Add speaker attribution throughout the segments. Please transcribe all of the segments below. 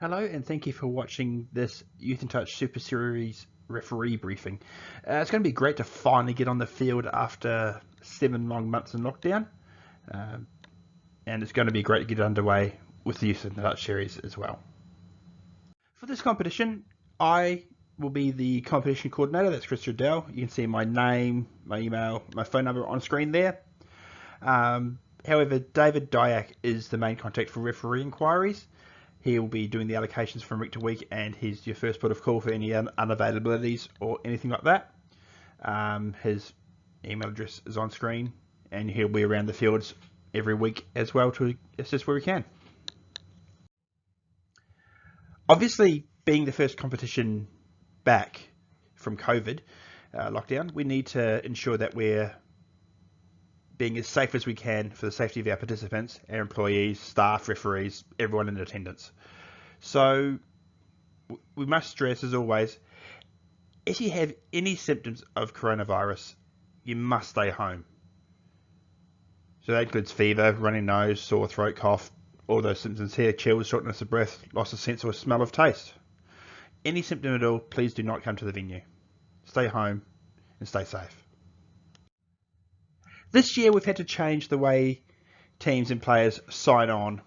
Speaker 1: Hello, and thank you for watching this Youth in Touch Super Series referee briefing. It's going to be great to finally get on the field after 7 long months in lockdown, um, and it's going to be great to get underway with the Youth in Touch series as well. For this competition, I will be the competition coordinator. That's Chris Riddell. You can see my name, my email, my phone number on screen there. However, David Dyack is the main contact for referee inquiries. He will be doing the allocations from week to week, and he's your first port of call for any unavailabilities or anything like that. His email address is on screen, and he'll be around the fields every week as well to assist where we can. Obviously, being the first competition back from COVID lockdown, we need to ensure that we're being as safe as we can for the safety of our participants, our employees, staff, referees, everyone in attendance. So we must stress, as always, if you have any symptoms of coronavirus, you must stay home. So that includes fever, runny nose, sore throat, cough, all those symptoms here, chills, shortness of breath, loss of sense or smell of taste. Any symptom at all, please do not come to the venue. Stay home and stay safe. This year we've had to change the way teams and players sign on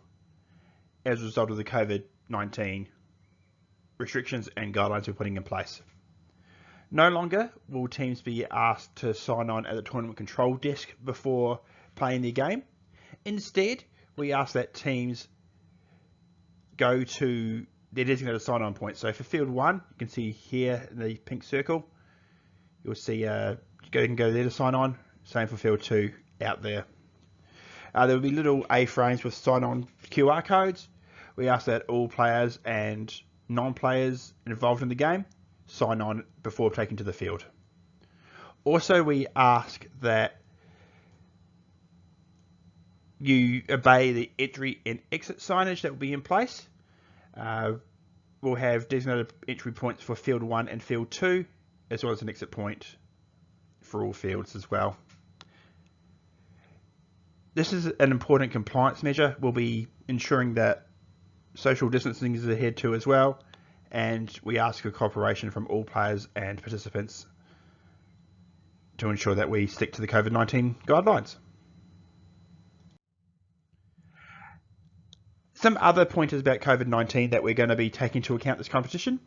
Speaker 1: as a result of the COVID-19 restrictions and guidelines we're putting in place. No longer will teams be asked to sign on at the tournament control desk before playing their game. Instead, we ask that teams go to their designated sign-on point. So for field 1, you can see here in the pink circle, you'll see you can go there to sign on. Same for field 2 out there. There will be little A-frames with sign-on QR codes. We ask that all players and non-players involved in the game sign on before taking to the field. Also, we ask that you obey the entry and exit signage that will be in place. We'll have designated entry points for field 1 and field 2, as well as an exit point for all fields as well. This is an important compliance measure. We'll be ensuring that social distancing is adhered to as well, and we ask for cooperation from all players and participants to ensure that we stick to the COVID-19 guidelines. Some other pointers about COVID-19 that we're going to be taking into account this competition.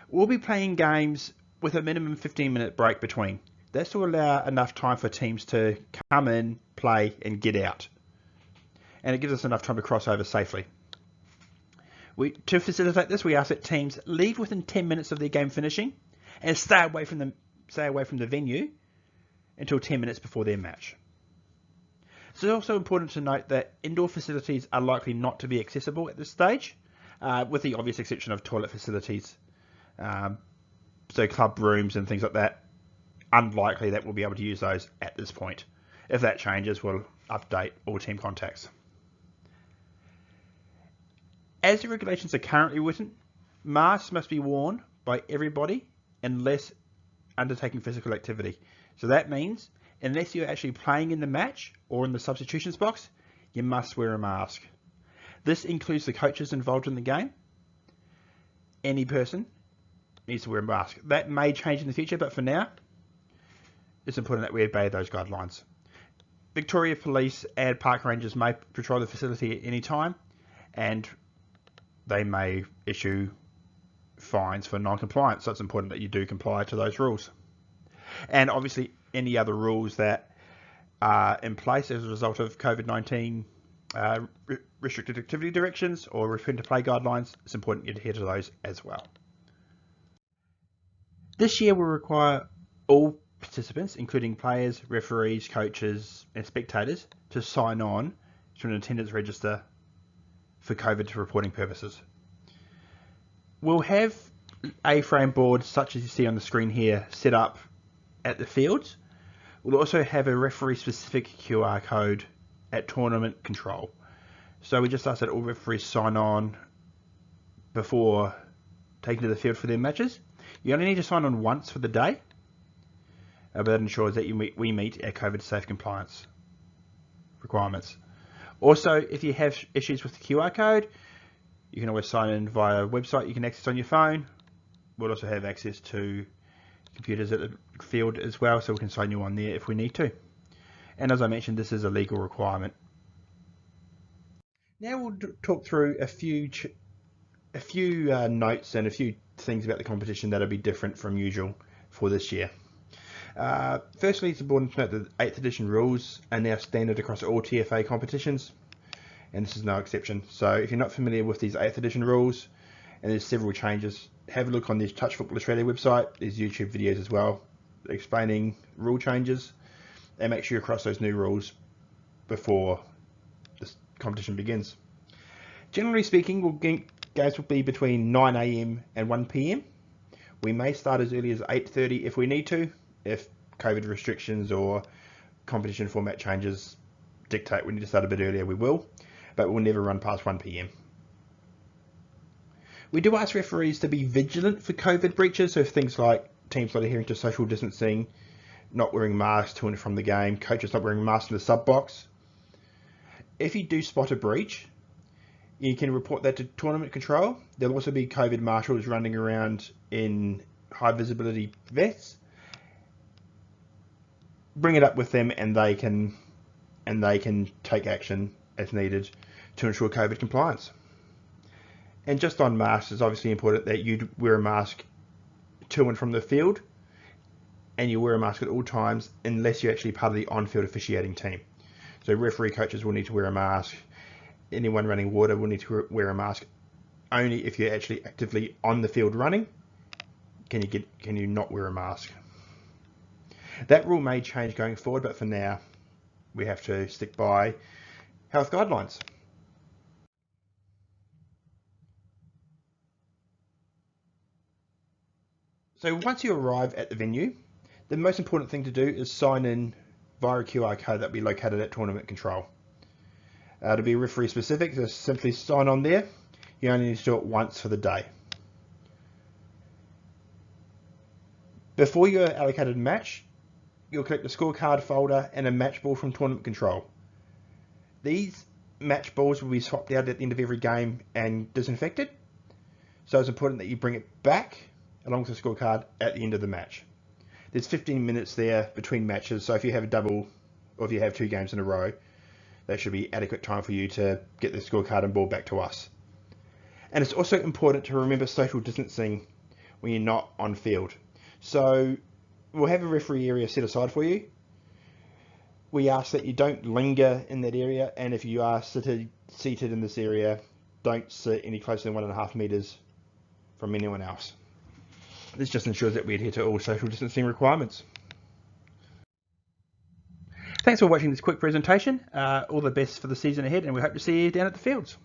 Speaker 1: We'll be playing games with a minimum 15-minute break between. That's to allow enough time for teams to come in, play, and get out. And it gives us enough time to cross over safely. To facilitate this, we ask that teams leave within 10 minutes of their game finishing and stay away from the venue until 10 minutes before their match. It's also important to note that indoor facilities are likely not to be accessible at this stage, with the obvious exception of toilet facilities. So club rooms and things like that, unlikely that we'll be able to use those at this point. If that changes, we'll update all team contacts. As the regulations are currently written, masks must be worn by everybody unless undertaking physical activity. So that means unless you're actually playing in the match or in the substitutions box, you must wear a mask. This includes the coaches involved in the game. Any person needs to wear a mask. That may change in the future, but for now, it's important that we obey those guidelines. Victoria Police and Park Rangers may patrol the facility at any time, and they may issue fines for non-compliance. So it's important that you do comply to those rules. And obviously, any other rules that are in place as a result of COVID-19 restricted activity directions or return to play guidelines, it's important you adhere to those as well. This year will require all participants, including players, referees, coaches, and spectators, to sign on to an attendance register for COVID reporting purposes. We'll have A-frame boards such as you see on the screen here set up at the fields. We'll also have a referee-specific QR code at tournament control. So we just ask that all referees sign on before taking to the field for their matches. You only need to sign on once for the day, but that ensures that we meet our COVID safe compliance requirements. Also, if you have issues with the QR code, You can always sign in via a website you can access on your phone. We'll also have access to computers at the field as well, so we can sign you on there if we need to. And as I mentioned, this is a legal requirement. Now we'll talk through a few notes and a few things about the competition that'll be different from usual for this year. Firstly, it's important to note that the 8th edition rules are now standard across all TFA competitions, and this is no exception. So if you're not familiar with these 8th edition rules, and there's several changes, have a look on the Touch Football Australia website. There's YouTube videos as well explaining rule changes, and make sure you cross those new rules before this competition begins. Generally speaking, games will be between 9 AM and 1 PM. We may start as early as 8:30 if we need to, if COVID restrictions or competition format changes dictate we need to start a bit earlier, we will, but we'll never run past 1 PM. We do ask referees to be vigilant for COVID breaches, so things like teams not adhering to social distancing, not wearing masks to and from the game, coaches not wearing masks in the sub box. If you do spot a breach, you can report that to tournament control. There'll also be COVID marshals running around in high visibility vests. Bring it up with them, and they can take action as needed to ensure COVID compliance. And just on masks, it's obviously important that you wear a mask to and from the field, and you wear a mask at all times unless you're actually part of the on-field officiating team. So referee coaches will need to wear a mask. Anyone running water will need to wear a mask. Only if you're actually actively on the field running can you not wear a mask. That rule may change going forward, but for now we have to stick by health guidelines. So once you arrive at the venue, the most important thing to do is sign in via a QR code that will be located at tournament control. To be referee specific, just simply sign on there. You only need to do it once for the day. Before your allocated match, you'll collect a scorecard folder and a match ball from tournament control. These match balls will be swapped out at the end of every game and disinfected. So it's important that you bring it back along with the scorecard at the end of the match. There's 15 minutes there between matches, so if you have a double or if you have 2 games in a row, that should be adequate time for you to get the scorecard and ball back to us. And it's also important to remember social distancing when you're not on field. So we'll have a referee area set aside for you. We ask that you don't linger in that area, and if you are seated in this area, don't sit any closer than 1.5 meters from anyone else. This just ensures that we adhere to all social distancing requirements. Thanks for watching this quick presentation. All the best for the season ahead, and we hope to see you down at the fields.